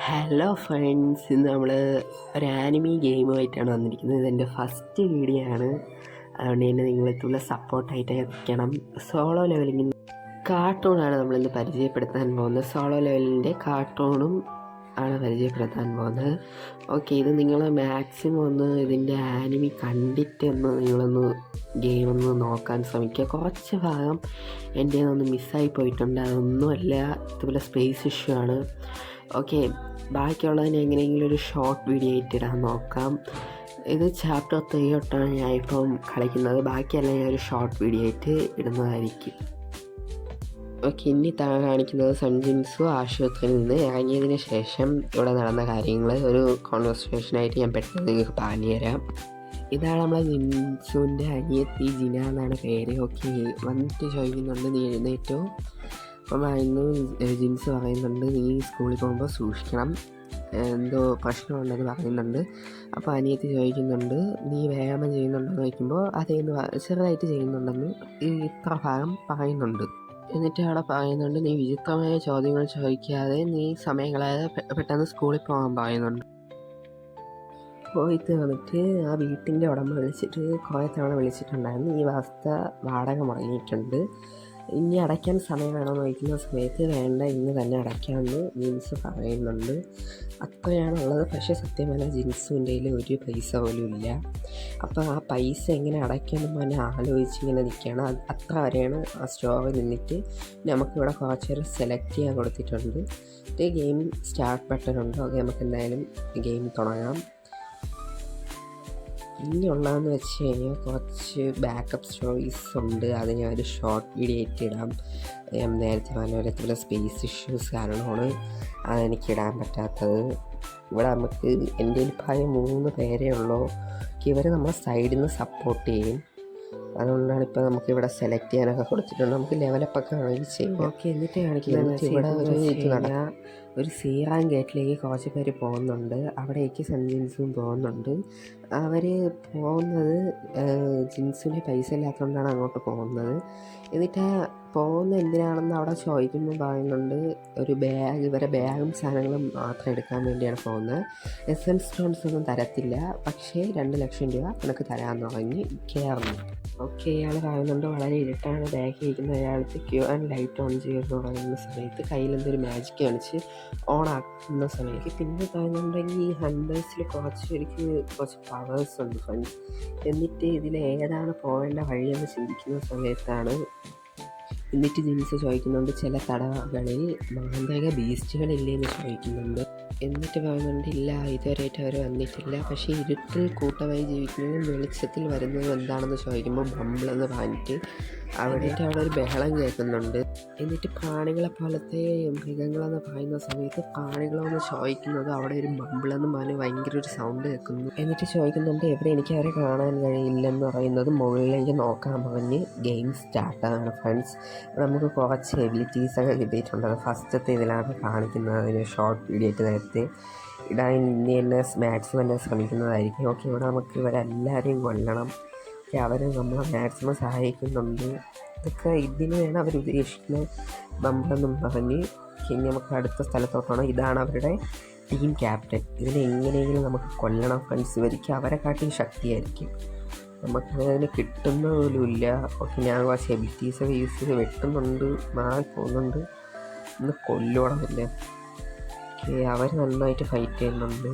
Hello friends, ഇന്ന് നമ്മൾ ഒരു ആനിമി ഗെയിമുമായിട്ടാണ് വന്നിരിക്കുന്നത്. ഇതെൻ്റെ ഫസ്റ്റ് വീഡിയോ ആണ്. അതുകൊണ്ട് തന്നെ നിങ്ങളെത്തുള്ള സപ്പോർട്ടായിട്ട് നിൽക്കണം. സോളോ ലെവലിംഗ് കാർട്ടൂണാണ് നമ്മളിന്ന് പരിചയപ്പെടുത്താൻ പോകുന്നത്. സോളോ ലെവലിൻ്റെ കാർട്ടൂണും ആണ് പരിചയപ്പെടുത്താൻ പോകുന്നത്. ഓക്കെ, ഇത് നിങ്ങൾ മാക്സിമം ഒന്ന് ഇതിൻ്റെ ആനിമി കണ്ടിട്ട് നിങ്ങളൊന്ന് ഗെയിമൊന്ന് നോക്കാൻ ശ്രമിക്കുക. കുറച്ച് ഭാഗം എൻ്റെ ഒന്ന് മിസ്സായി പോയിട്ടുണ്ട്. അതൊന്നുമല്ല, ഇതുപോലെ സ്പേസ് ഇഷ്യൂ ആണ്. ഓക്കെ, ബാക്കിയുള്ളതിന് എങ്ങനെയെങ്കിലും ഒരു ഷോർട്ട് വീഡിയോ ആയിട്ട് ഇടാൻ നോക്കാം. ഇത് ചാപ്റ്റർ 3 തൊട്ടാണ് ഞാൻ ഇപ്പം കളിക്കുന്നത്. ബാക്കിയെല്ലാം ഞാൻ ഒരു ഷോർട്ട് വീഡിയോ ആയിട്ട് ഇടുന്നതായിരിക്കും. ഓക്കെ, ഇനി താഴെ കാണിക്കുന്നത് സൺജിൻസു ആശുപത്രിയിൽ നിന്ന് ഇറങ്ങിയതിന് ശേഷം ഇവിടെ നടന്ന കാര്യങ്ങൾ ഒരു കോൺവെർസേഷനായിട്ട് ഞാൻ പെട്ടെന്ന് നിങ്ങൾക്ക് പറഞ്ഞു തരാം. ഇതാണ് നമ്മളെ ജിൻസുവിൻ്റെ അനിയത്തി ജിന എന്നാണ് പേര്. ഓക്കെ, വന്നിട്ട് ചോദിക്കുന്നുണ്ട് നീ എഴുന്നേറ്റോ. അപ്പം ഇന്ന് ജിൻസ് പറയുന്നുണ്ട് നീ സ്കൂളിൽ പോകുമ്പോൾ സൂക്ഷിക്കണം, എന്തോ പ്രശ്നമുണ്ടെന്ന് പറയുന്നുണ്ട്. അപ്പോൾ അനിയത്തി ചോദിക്കുന്നുണ്ട് നീ വ്യായാമം ചെയ്യുന്നുണ്ടെന്ന് ചോദിക്കുമ്പോൾ അതേന്ന് ചെറുതായിട്ട് ചെയ്യുന്നുണ്ടെന്ന് ഇത്ര ഭാഗം പറയുന്നുണ്ട്. എന്നിട്ട് അവിടെ പറയുന്നുണ്ട് നീ വിചിത്രമായ ചോദ്യങ്ങൾ ചോദിക്കാതെ നീ സമയം കളയാതെ പെട്ടെന്ന് സ്കൂളിൽ പോകാൻ പറയുന്നുണ്ട്. പോയി തീർന്നിട്ട് ആ വീട്ടിൻ്റെ ഉടമ വിളിച്ചിട്ട് കുറേ തവണ വിളിച്ചിട്ടുണ്ടായിരുന്നു. ഈ മാസത്തെ വാടക മുടങ്ങിയിട്ടുണ്ട്, ഇനി അടയ്ക്കാൻ സമയം വേണമെന്ന് ചോദിക്കുന്ന സമയത്ത് വേണ്ട ഇന്ന് തന്നെ അടയ്ക്കാമെന്ന് ജിൻസ് പറയുന്നുണ്ട്. അത്രയാണുള്ളത്. പക്ഷേ സത്യമല്ല, ജിൻസുവിൻ്റെ കയ്യിൽ ഒരു പൈസ പോലും ഇല്ല. അപ്പോൾ ആ പൈസ എങ്ങനെ അടയ്ക്കാമെന്ന് പറഞ്ഞ് ആലോചിച്ച് ഇങ്ങനെ നിൽക്കുകയാണ്. അത്ര വരെയാണ് ആ സ്റ്റോറിൽ നിന്നിട്ട് നമുക്കിവിടെ കുറച്ച് നേരം സെലക്ട് ചെയ്യാൻ കൊടുത്തിട്ടുണ്ട്. Game start ബട്ടണുണ്ട്. ഓക്കെ, നമുക്ക് എന്തായാലും ഗെയിം തുടങ്ങാം. ഇനിയുള്ളതെന്ന് വെച്ച് കഴിഞ്ഞാൽ കുറച്ച് ബാക്കപ്പ് സ്റ്റോറീസ് ഉണ്ട്. അത് ഞാനൊരു ഷോർട്ട് വീഡിയോ ആയിട്ട് ഇടാം. നേരത്തെ പറഞ്ഞ പോലെ സ്പേസ് ഇഷ്യൂസ് കാരണമാണ് അതെനിക്ക് ഇടാൻ പറ്റാത്തത്. ഇവിടെ നമുക്ക് എൻ്റെ കയ്യിൽ 3 പേരേ ഉള്ളൂ. ഇവർ നമ്മളെ സൈഡിൽ നിന്ന് സപ്പോർട്ട് ചെയ്യും. അതുകൊണ്ടാണ് ഇപ്പോൾ നമുക്കിവിടെ സെലക്ട് ചെയ്യാനൊക്കെ കൊടുത്തിട്ടുണ്ട്. നമുക്ക് ലെവലപ്പൊക്കെ ആണെങ്കിൽ ചെയ്യും. ഓക്കെ, എന്നിട്ട് കാണിക്കുന്നത് ഇവിടെ ഒരു സീറാൻ ഗേറ്റിലേക്ക് കുറച്ച് പേര് പോകുന്നുണ്ട്. അവിടേക്ക് സൺജിൻസും പോകുന്നുണ്ട്. അവർ പോകുന്നത് ജിൻസിന് പൈസ ഇല്ലാത്തതുകൊണ്ടാണ് അങ്ങോട്ട് പോകുന്നത്. എന്നിട്ട് പോകുന്ന എന്തിനാണെന്ന് അവിടെ ചോദിക്കുമ്പോൾ പറയുന്നുണ്ട് ഒരു ബാഗ്, ഇവരെ ബാഗും സാധനങ്ങളും മാത്രം എടുക്കാൻ വേണ്ടിയാണ് പോകുന്നത്. എസെൻസ് സ്റ്റോൺസ് ഒന്നും തരത്തില്ല, പക്ഷേ 2 ലക്ഷം രൂപ നിനക്ക് തരാമെന്ന് പറഞ്ഞ് കയറുന്നു. ഓക്കെ, ഇയാൾ പറയുന്നുണ്ട് വളരെ ഇരുട്ടാണ്, ബാഗിൽ ഇരിക്കുന്ന അയാൾക്ക് ക്യൂ ആൻഡ് ലൈറ്റ് ഓൺ ചെയ്യുമെന്ന് പറയുന്ന സമയത്ത് കയ്യിലെന്തൊരു മാജിക് കാണിച്ച് ഓൺ ആക്കുന്ന സമയത്ത് പിന്നെ പറയുന്നുണ്ടെങ്കിൽ ഈ ഹണ്ടേഴ്സിൽ കുറച്ച് പവേഴ്സ് ഉണ്ട് ഫ്രണ്ട്സ്. എന്നിട്ട് ഇതിൽ ഏതാണ് പോകേണ്ട വഴിയെന്ന് ചിന്തിക്കുന്ന സമയത്താണ് എന്നിട്ട് ജിൻസ് ചോദിക്കുന്നുണ്ട് ചില തടവകളിൽ മാന്ത്രിക ബീസ്റ്റുകളില്ലേന്ന് ചോദിക്കുന്നുണ്ട്. എന്നിട്ട് പറയുന്നുണ്ട് ഇല്ല, ഇതുവരെയായിട്ട് അവർ വന്നിട്ടില്ല. പക്ഷേ ഇരുട്ടിൽ കൂട്ടമായി ജീവിക്കുന്നതും വെളിച്ചത്തിൽ വരുന്നതും എന്താണെന്ന് ചോദിക്കുമ്പോൾ ബമ്പിളെന്ന് പറഞ്ഞിട്ട് അവിടെ ഒരു ബഹളം കേൾക്കുന്നുണ്ട്. എന്നിട്ട് പ്രാണികളെ പോലത്തെ മൃഗങ്ങളെന്ന് പറയുന്ന സമയത്ത് പ്രാണികളെന്ന് ചോദിക്കുന്നത് അവിടെ ഒരു ബമ്പിളെന്ന് പറഞ്ഞ് ഭയങ്കര ഒരു സൗണ്ട് കേൾക്കുന്നു. എന്നിട്ട് ചോദിക്കുന്നുണ്ട് എവിടെ എനിക്ക് അവരെ കാണാൻ കഴിയില്ലെന്ന് പറയുന്നത് മുകളിലേക്ക് നോക്കാൻ പറഞ്ഞ് ഗെയിം സ്റ്റാർട്ടാണ് ഫ്രണ്ട്സ്. നമുക്ക് കുറച്ച് എബിലിറ്റീസൊക്കെ കിട്ടിയിട്ടുണ്ട്. ഫസ്റ്റത്തെ ഇതിലാണ് കാണിക്കുന്നത്. അതിന് ഷോർട്ട് വീഡിയോ ആയിട്ട് നേരത്തെ ഇടാൻ ഇനി തന്നെ മാക്സിമം തന്നെ ശ്രമിക്കുന്നതായിരിക്കും. ഓക്കെ, ഇവിടെ നമുക്ക് ഇവരെല്ലാവരെയും കൊല്ലണം. അവർ നമ്മളെ മാക്സിമം സഹായിക്കുന്നുണ്ട്. ഇതിന് വേണം അവർ ഉദ്ദേശിക്കുന്ന ബമ്പെന്നും പറഞ്ഞ് ഇനി നമുക്ക് അടുത്ത സ്ഥലത്തോട്ടാണ്. ഇതാണ് അവരുടെ ടീം ക്യാപ്റ്റൻ. ഇതിനെ എങ്ങനെയെങ്കിലും നമുക്ക് കൊല്ലണം ഫ്രണ്ട്സ്. ഇവർക്ക് അവരെക്കാട്ടി ശക്തിയായിരിക്കും, നമുക്കതിന് കിട്ടുന്ന പോലും ഇല്ല. ഓക്കെ, ഞാൻ കുറച്ച് എബിലിറ്റീസൊക്കെ യൂസ് ചെയ്ത് വെട്ടുന്നുണ്ട്, മാറി പോകുന്നുണ്ട്. ഇന്ന് കൊല്ലുടമില്ല. ഓക്കെ, അവർ നന്നായിട്ട് ഫൈറ്റ് ചെയ്യുന്നുണ്ട്.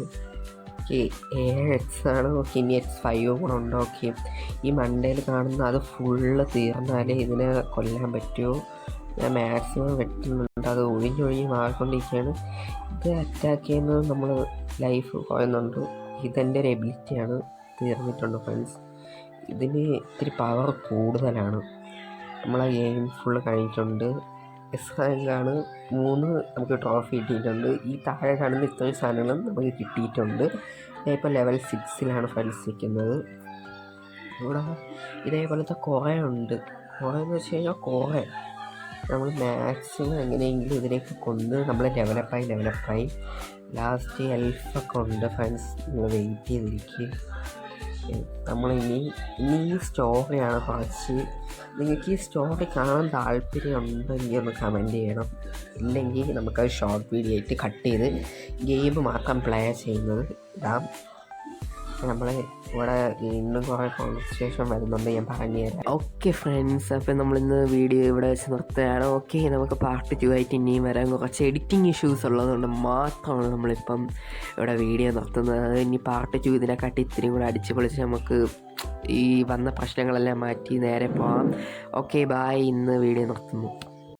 ഓക്കെ, 7x ആണ്. ഓക്കെ, ഇനി X5 കൂടെ ഉണ്ട്. ഓക്കെ, ഈ മണ്ടയിൽ കാണുന്ന അത് ഫുള്ള് തീർന്നാലേ ഇതിനെ കൊല്ലാൻ പറ്റുമോ. ഞാൻ മാക്സിമം വെട്ടുന്നുണ്ട്, അത് ഒഴിഞ്ഞൊഴിഞ്ഞ് മാറിക്കൊണ്ടിരിക്കുകയാണ്. ഇത് അറ്റാക്ക് ചെയ്യുന്നത് നമ്മൾ ലൈഫ് കുറയുന്നുണ്ട്. ഇതെൻ്റെ ഒരു എബിലിറ്റിയാണ്, തീർന്നിട്ടുണ്ട് ഫ്രണ്ട്സ്. ഇതിന് ഇത്തിരി പവർ കൂടുതലാണ്. നമ്മളെ ഗെയിം ഫുള്ള് കഴിഞ്ഞിട്ടുണ്ട്. എസ് റാങ്കാണ്. 3 നമുക്ക് ട്രോഫി കിട്ടിയിട്ടുണ്ട്. ഈ താഴെ കാണുന്ന ഇത്രയും സാധനങ്ങളും നമുക്ക് കിട്ടിയിട്ടുണ്ട്. ഇപ്പോൾ ലെവൽ 6-ലാണ് ഫ്രണ്ട്സ് നിൽക്കുന്നത്. ഇവിടെ ഇതേപോലത്തെ കുറേ ഉണ്ട്. കുറേ എന്ന് വെച്ച് കഴിഞ്ഞാൽ കുറേ നമ്മൾ മാക്സിമം എങ്ങനെയെങ്കിലും ഇതിലേക്ക് കൊണ്ട് നമ്മൾ ലെവലപ്പായി ലാസ്റ്റ് എൽഫൊക്കെ ഉണ്ട് ഫ്രണ്ട്സ്. നിങ്ങൾ വെയിറ്റ് ചെയ്തിരിക്കുക. നമ്മളിനി ഈ സ്റ്റോറിയാണ് കുറച്ച്. നിങ്ങൾക്ക് ഈ സ്റ്റോറി കാണാൻ താല്പര്യം ഉണ്ടെങ്കിൽ ഒന്ന് കമൻറ്റ് ചെയ്യണം. ഇല്ലെങ്കിൽ നമുക്കത് ഷോർട്ട് വീഡിയോ ആയിട്ട് കട്ട് ചെയ്ത് ഗെയിം മാത്രം പ്ലേ ചെയ്യുന്നത് ഇടാം. നമ്മൾ ഇവിടെ ഇന്നും കുറേ കോൺവെർസേഷൻ വരുന്നുണ്ട്, ഞാൻ പറഞ്ഞു തരാം. ഓക്കെ ഫ്രണ്ട്സ്, അപ്പം നമ്മളിന്ന് വീഡിയോ ഇവിടെ വെച്ച് നിർത്തുകയാണ്. ഓക്കെ, നമുക്ക് പാർട്ട് 2 ആയിട്ട് ഇനിയും വരാൻ കുറച്ച് എഡിറ്റിംഗ് ഇഷ്യൂസ് ഉള്ളതുകൊണ്ട് മാത്രമാണ് നമ്മളിപ്പം ഇവിടെ വീഡിയോ നിർത്തുന്നത്. ഇനി പാർട്ട് 2 ഇതിനെക്കാട്ടി ഇത്തിരി കൂടെ അടിച്ച് പൊളിച്ച് നമുക്ക് ഈ വന്ന പ്രശ്നങ്ങളെല്ലാം മാറ്റി നേരെ പോകാം. Okay, bye. ഇന്ന് വീഡിയോ നിർത്തുന്നു.